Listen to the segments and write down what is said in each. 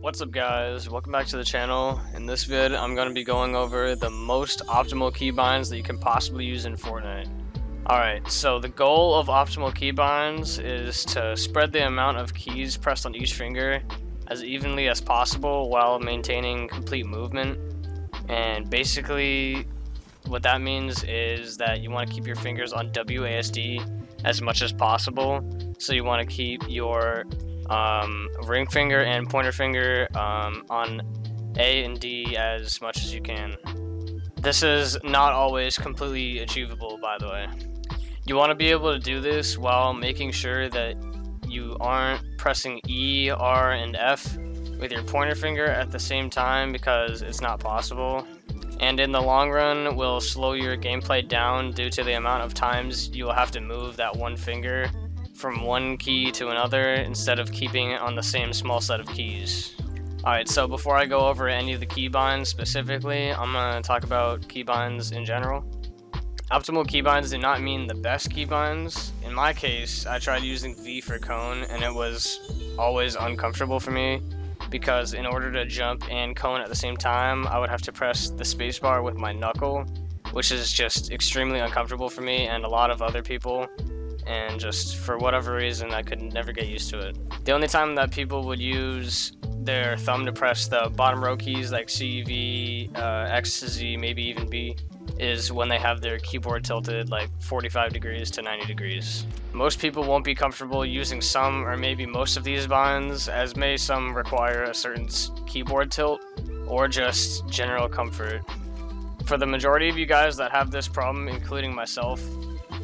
What's up guys, welcome back to the channel. In this vid I'm going to be going over the most optimal keybinds that you can possibly use in Fortnite. Alright, so the goal of optimal keybinds is to spread the amount of keys pressed on each finger as evenly as possible while maintaining complete movement. And basically what that means is that you want to keep your fingers on WASD as much as possible. So you want to keep your ring finger and pointer finger on A and D as much as you can. This is not always completely achievable, by the way. You want to be able to do this while making sure that you aren't pressing E, R, and F with your pointer finger at the same time, because it's not possible. And in the long run will slow your gameplay down due to the amount of times you will have to move that one finger from one key to another instead of keeping it on the same small set of keys. Alright, so before I go over any of the keybinds specifically, I'm going to talk about keybinds in general. Optimal keybinds do not mean the best keybinds. In my case, I tried using V for cone and it was always uncomfortable for me, because in order to jump and cone at the same time, I would have to press the spacebar with my knuckle, which is just extremely uncomfortable for me and a lot of other people. And just for whatever reason, I could never get used to it. The only time that people would use their thumb to press the bottom row keys like C, V, X, Z, maybe even B, is when they have their keyboard tilted like 45 degrees to 90 degrees. Most people won't be comfortable using some or maybe most of these binds, as some require a certain keyboard tilt or just general comfort. For the majority of you guys that have this problem, including myself,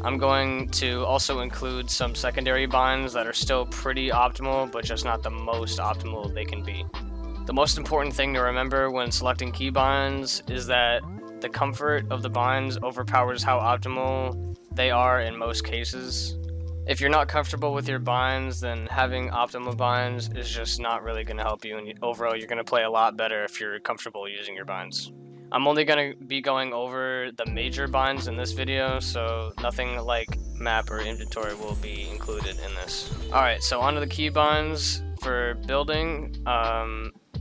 I'm going to also include some secondary binds that are still pretty optimal, but just not the most optimal they can be. The most important thing to remember when selecting keybinds is that the comfort of the binds overpowers how optimal they are in most cases. If you're not comfortable with your binds, then having optimal binds is just not really going to help you, and overall you're going to play a lot better if you're comfortable using your binds. I'm only going to be going over the major binds in this video, so nothing like map or inventory will be included in this. Alright, so onto the keybinds for building.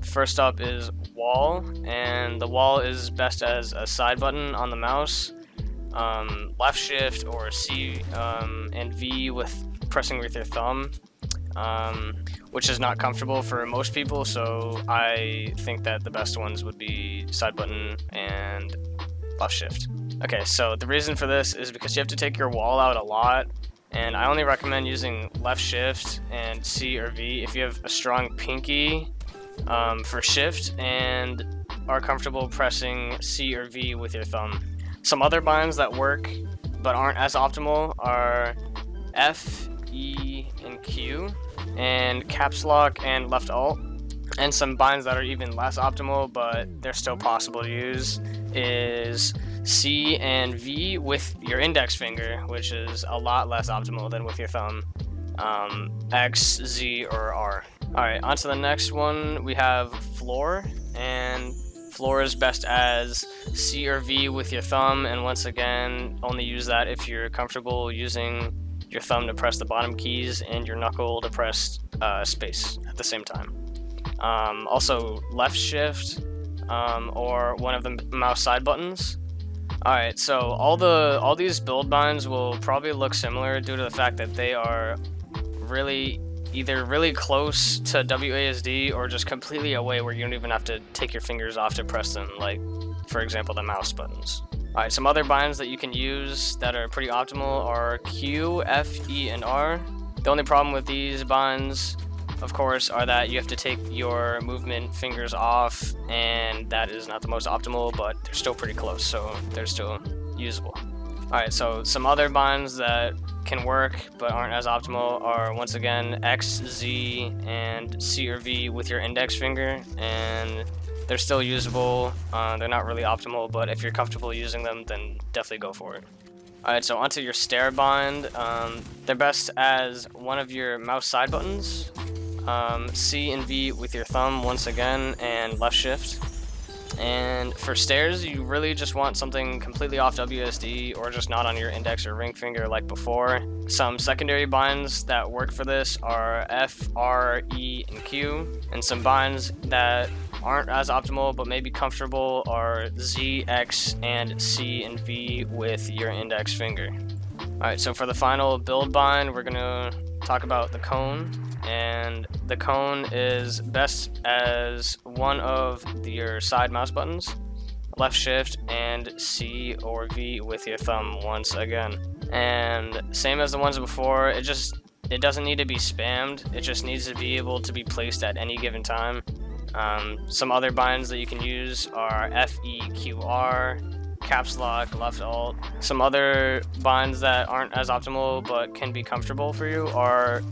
First up is wall, and the wall is best as a side button on the mouse. Left shift or C and V with pressing with your thumb, which is not comfortable for most people, so I think that the best ones would be side button and left shift. Okay, so the reason for this is because you have to take your wall out a lot, and I only recommend using left shift and C or V if you have a strong pinky for shift and are comfortable pressing C or V with your thumb. Some other binds that work but aren't as optimal are F, E, and Q, and caps lock and left alt. And some binds that are even less optimal but they're still possible to use is C and V with your index finger, which is a lot less optimal than with your thumb, X, Z, or R. Alright, on to the next one. We have floor, and floor is best as C or V with your thumb, and once again only use that if you're comfortable using your thumb to press the bottom keys and your knuckle to press space at the same time. Also left shift or one of the mouse side buttons. Alright, so all these build binds will probably look similar due to the fact that they are either really close to WASD or just completely away where you don't even have to take your fingers off to press them, like for example the mouse buttons. Alright, some other binds that you can use that are pretty optimal are Q, F, E, and R. The only problem with these binds, of course, are that you have to take your movement fingers off, and that is not the most optimal, but they're still pretty close, so they're still usable. Alright, so some other binds that can work but aren't as optimal are once again X, Z, and C or V with your index finger, and they're still usable. They're not really optimal, but if you're comfortable using them, then definitely go for it. Alright, so onto your stair bind. They're best as one of your mouse side buttons, C and V with your thumb once again, and left shift. And for stairs, you really just want something completely off WSD or just not on your index or ring finger like before. Some secondary binds that work for this are F, R, E, and Q, and some binds that aren't as optimal but may be comfortable are Z, X, and C and V with your index finger. Alright, so for the final build bind, we're gonna talk about the cone. And the cone is best as one of your side mouse buttons, left shift and C or V with your thumb once again. And same as the ones before, it doesn't need to be spammed, it just needs to be able to be placed at any given time. Some other binds that you can use are FEQR, caps lock, left alt. Some other binds that aren't as optimal but can be comfortable for you are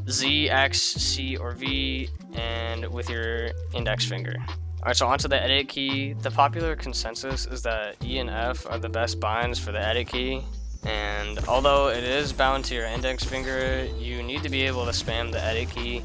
Z, X, C, or V, and with your index finger. Alright, so onto the edit key. The popular consensus is that E and F are the best binds for the edit key, and although it is bound to your index finger, you need to be able to spam the edit key.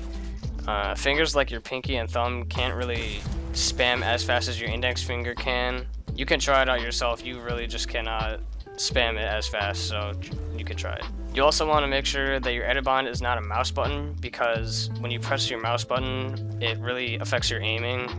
Fingers like your pinky and thumb can't really spam as fast as your index finger can. You can try it out yourself, you really just cannot spam it as fast, so you can try it. You also want to make sure that your edit bind is not a mouse button, because when you press your mouse button, it really affects your aiming,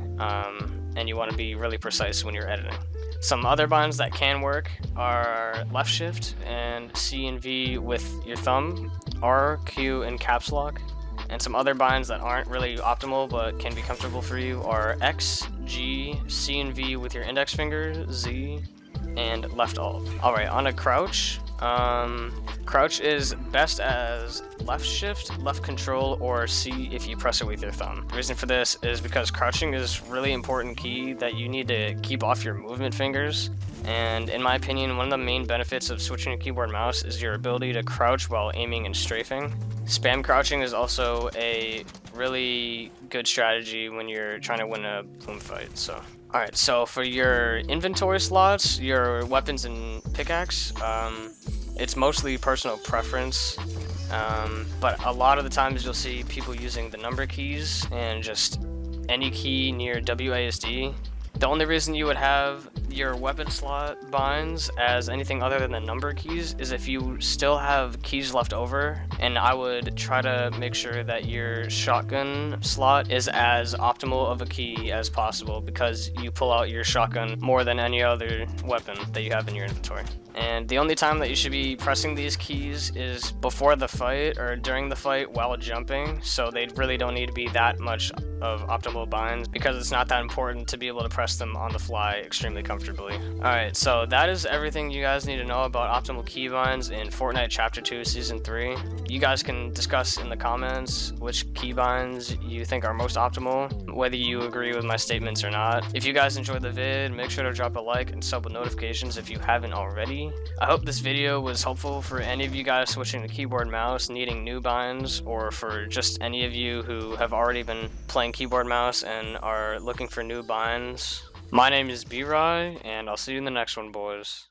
and you want to be really precise when you're editing. Some other binds that can work are left shift and C and V with your thumb, R, Q, and caps lock. And some other binds that aren't really optimal but can be comfortable for you are X, G, C and V with your index finger, Z, and left alt. Alright, on to crouch. Crouch is best as left shift, left control, or C if you press it with your thumb. The reason for this is because crouching is a really important key that you need to keep off your movement fingers. And in my opinion, one of the main benefits of switching to keyboard mouse is your ability to crouch while aiming and strafing. Spam crouching is also a really good strategy when you're trying to win a plume fight. Alright, so for your inventory slots, your weapons and pickaxe, it's mostly personal preference, but a lot of the times you'll see people using the number keys and just any key near WASD. The only reason you would have your weapon slot binds as anything other than the number keys is if you still have keys left over, and I would try to make sure that your shotgun slot is as optimal of a key as possible, because you pull out your shotgun more than any other weapon that you have in your inventory. And the only time that you should be pressing these keys is before the fight or during the fight while jumping, so they really don't need to be that much of optimal binds, because it's not that important to be able to press them on the fly extremely comfortably. Alright, so that is everything you guys need to know about optimal keybinds in Fortnite Chapter 2 Season 3. You guys can discuss in the comments which keybinds you think are most optimal, whether you agree with my statements or not. If you guys enjoyed the vid, make sure to drop a like and sub with notifications if you haven't already. I hope this video was helpful for any of you guys switching to keyboard mouse needing new binds, or for just any of you who have already been playing keyboard mouse and are looking for new binds. My name is B-Ry, and I'll see you in the next one, boys.